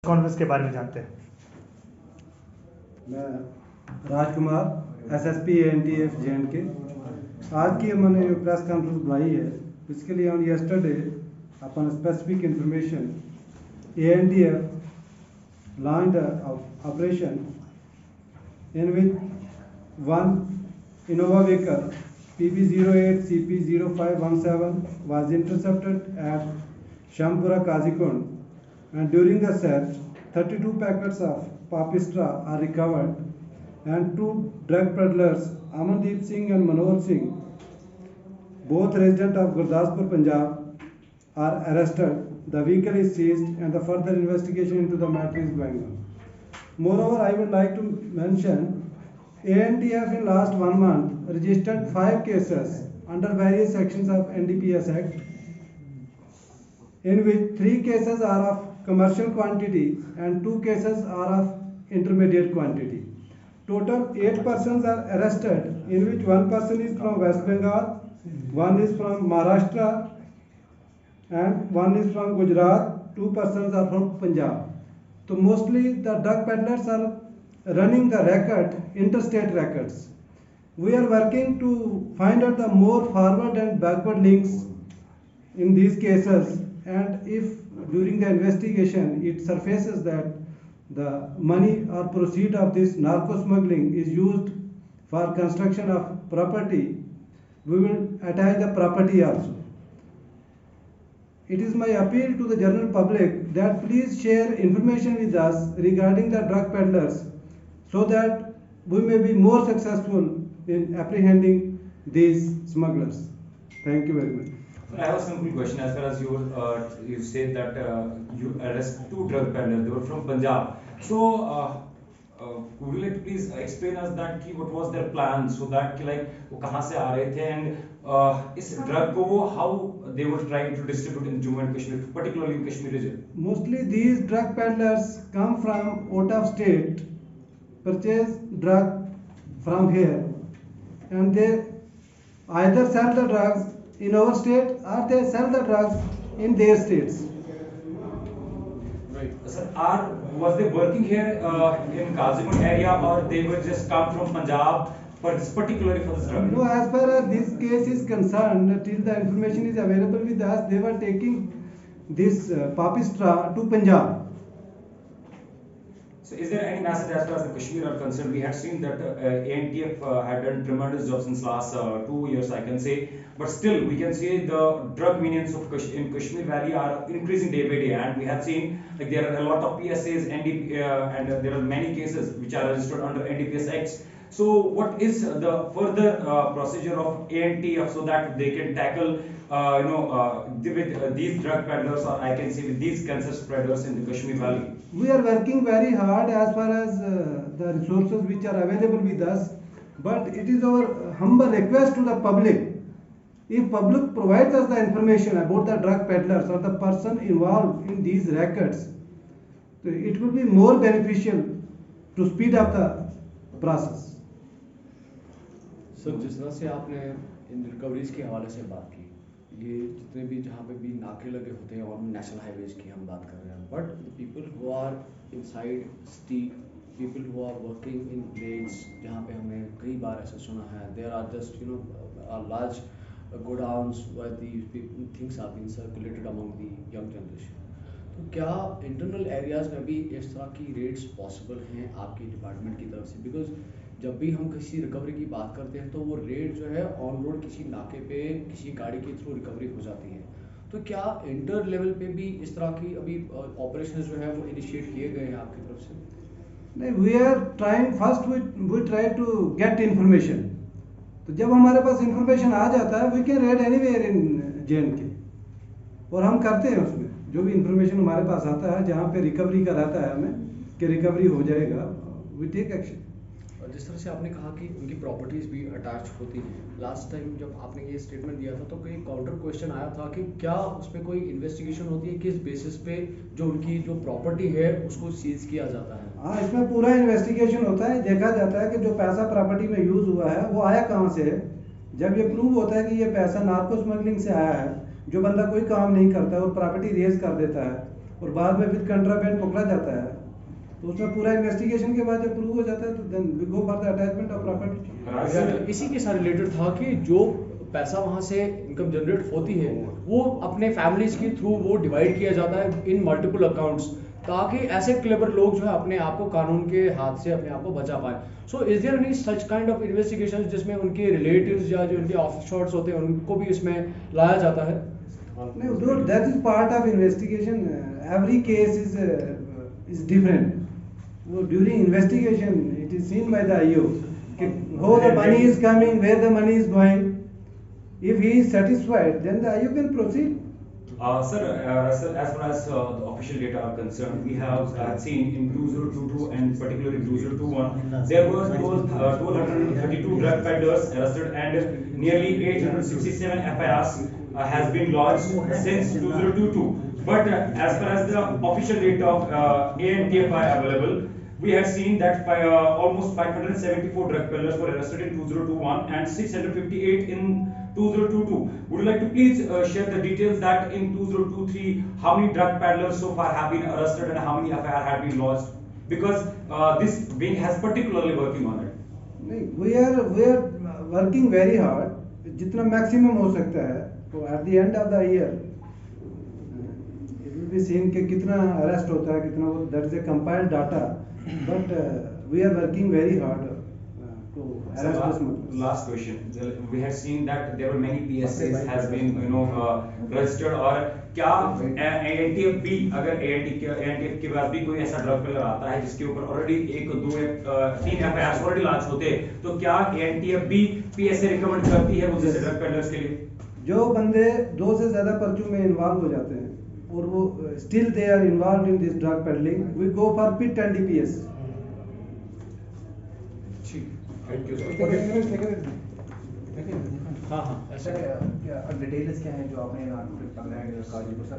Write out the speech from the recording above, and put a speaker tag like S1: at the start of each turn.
S1: Conference के बारे में जानते हैं।
S2: मैं राजकुमार एसएसपी एएनटीएफ जे&के। आज की हमने जो प्रेस कॉन्फ्रेंस बुलाई है इसके लिए on yesterday upon specific information ANTF launched operation in which one Innova vehicle PB08 CP0517 was intercepted at Shampura Kazikund, and during the search 32 packets of Papistra are recovered and two drug peddlers Amandeep Singh and Manohar Singh, both resident of Gurdaspur, Punjab, are arrested. The vehicle is seized and the further investigation into the matter is going on. Moreover, I would like to mention ANTF in last 1 month registered 5 cases under various sections of NDPS Act, in which 3 cases are of commercial quantity and 2 cases are of intermediate quantity. Total 8 persons are arrested, in which 1 person is from West Bengal, 1 is from Maharashtra, and 1 is from Gujarat, 2 persons are from Punjab. So mostly the drug peddlers are running the racket, interstate rackets. We are working to find out the more forward and backward links in these cases, and if during the investigation it surfaces that the money or proceed of this narco smuggling is used for construction of property, we will attach the property also. It is my appeal to the general public that please share information with us regarding the drug peddlers so that we may be more successful in apprehending these smugglers. Thank you very much.
S3: I have a simple question. As far as you said that you arrest 2 drug peddlers, they were from Punjab. So would you like to please explain us that what was their plan, so that like वो कहाँ से आ रहे थे and इस drug को वो how they were trying to distribute in Jammu and Kashmir, particularly in Kashmir region?
S2: Mostly these drug peddlers come from out of state, purchase drug from here, and they either sell the drugs in our state or they sell the drugs in their states.
S3: Right. Sir, was they working here in Kazipur area, or they were just come from Punjab for this particularly for this drug?
S2: No, as far as this case is concerned, till the information is available with us, they were taking this Papistra to Punjab.
S3: So is there any message as far as the Kashmir are concerned? We had seen that ANTF had done tremendous job since last 2 years, I can say. But still, we can see the drug minions of in Kashmir Valley are increasing day by day. And we have seen like there are a lot of PSAs, and there are many cases which are registered under NDPS Acts. So what is the further procedure of ANTF so that they can tackle with these drug peddlers, or I can say with these cancer spreaders in the Kashmir Valley?
S2: We are working very hard as far as the resources which are available with us, but it is our humble request to the public. If public provides us the information about the drug peddlers or the person involved in these rackets, it will be more beneficial to speed up the process.
S4: Sir, जिस तरह से आपने इन recoveries के हवाले से बात की, ये जितने भी जहाँ पे भी नाके लगे होते हैं और नेशनल हाईवेज की हम बात कर रहे हैं, but the people who are inside city, people who are working in place जहाँ पे हमने कई बार ऐसा सुना है, there are just large godowns where the things are being circulated among the young generation. तो क्या इंटरनल एरियाज में भी इस तरह की रेड्स पॉसिबल हैं आपकी डिपार्टमेंट की तरफ से? बिकॉज जब भी हम किसी रिकवरी की बात करते हैं तो वो रेड जो है ऑन रोड किसी नाके पे किसी गाड़ी के थ्रू रिकवरी हो जाती है. तो क्या इंटर लेवल पे भी इस तरह की अभी ऑपरेशन जो है वो इनिशिएट किए गए हैं आपकी तरफ से?
S2: नहीं, we are trying first we try to get information. तो जब हमारे पास इन्फॉर्मेशन आ जाता है we can raid anywhere in J&K, और हम करते हैं उसमें जो भी इन्फॉर्मेशन हमारे पास आता है जहाँ पे रिकवरी का रहता है हमें कि रिकवरी हो जाएगा, वी टेक एक्शन.
S4: जिस तरह से आपने कहा कि उनकी प्रॉपर्टीज भी अटैच होती हैं, लास्ट टाइम जब आपने ये स्टेटमेंट दिया था तो कोई काउंटर क्वेश्चन आया था कि क्या उस पर कोई इन्वेस्टिगेशन होती है, किस बेसिस पे जो उनकी जो प्रॉपर्टी है उसको सीज किया जाता है?
S2: हाँ, इसमें पूरा इन्वेस्टिगेशन होता है, देखा जाता है कि जो पैसा प्रॉपर्टी में यूज हुआ है वो आया कहाँ से है. जब ये प्रूव होता है कि ये पैसा नार्को स्मगलिंग से आया है, जो बंदा कोई काम नहीं करता और प्रॉपर्टी रेज कर देता है, और बाद में विद कंट्राबैंड पकड़ा जाता है, तो उसमें पूरा इन्वेस्टिगेशन के बाद जब प्रूव हो जाता है तो then we go for the attachment of property.
S4: इसी के साथ रिलेटेड था कि जो पैसा वहाँ से इनकम जनरेट होती है वो अपने फैमिलीज के थ्रू वो डिवाइड किया जाता है इन मल्टीपल अकाउंट्स, ताकि ऐसे क्लेवर लोग जो है अपने आप को कानून के हाथ से अपने आप को बचा पाए। So is there any such kind of investigation जिसमें उनके रिलेटिव्स या जो उनके ऑफिसर्स होते हैं उनको भी इसमें लाया जाता है?
S2: No, that is part of investigation. Every case is different. So during investigation, it is seen by the IO how the money is coming, where the money is going. If he is satisfied, then the IO can proceed.
S3: Sir, as far as the official data are concerned, we have seen in 2022 and particularly 2021, there were 1,232 drug peddlers arrested and nearly 867 FIRs has been lodged since 2022. But as far as the official data of ANTF are available, we have seen that by, almost 574 drug peddlers were arrested in 2021 and 658 in 2022. Would you like to please share the details that in 2023 how many drug peddlers so far have been arrested and how many FIR have been lodged? Because this wing has particularly working on it.
S2: We are working very hard. जितना maximum हो सकता है, तो at the end of the year it will be seen कि कितना arrest होता है, कितना वो, that is a compiled data, but we are working very hard to arrest this much.
S3: Last question. We have seen that there were many PSAs has been registered, और क्या ANTF भी, अगर ANTF के बाद भी कोई ऐसा ड्रग पेडलर आता है जिसके ऊपर ऑलरेडी 1, 2, 3 FIRs ऑलरेडी लॉन्च होते हैं, तो क्या ANTF भी PSA रिकमेंड करती है वो जैसे ड्रग पेडलर्स के लिए?
S2: जो बंदे 2 से ज्यादा पर्चों में इन्वॉल्व हो जाते हैं और वो still they are involve in this drug peddling, we go for PIT and DPS.
S3: Thank you, sir.
S4: हाँ हाँ,
S1: सर क्या डिटेल्स क्या है जो आपने नार्कोटिक पकड़ा है गाजीपुर सर?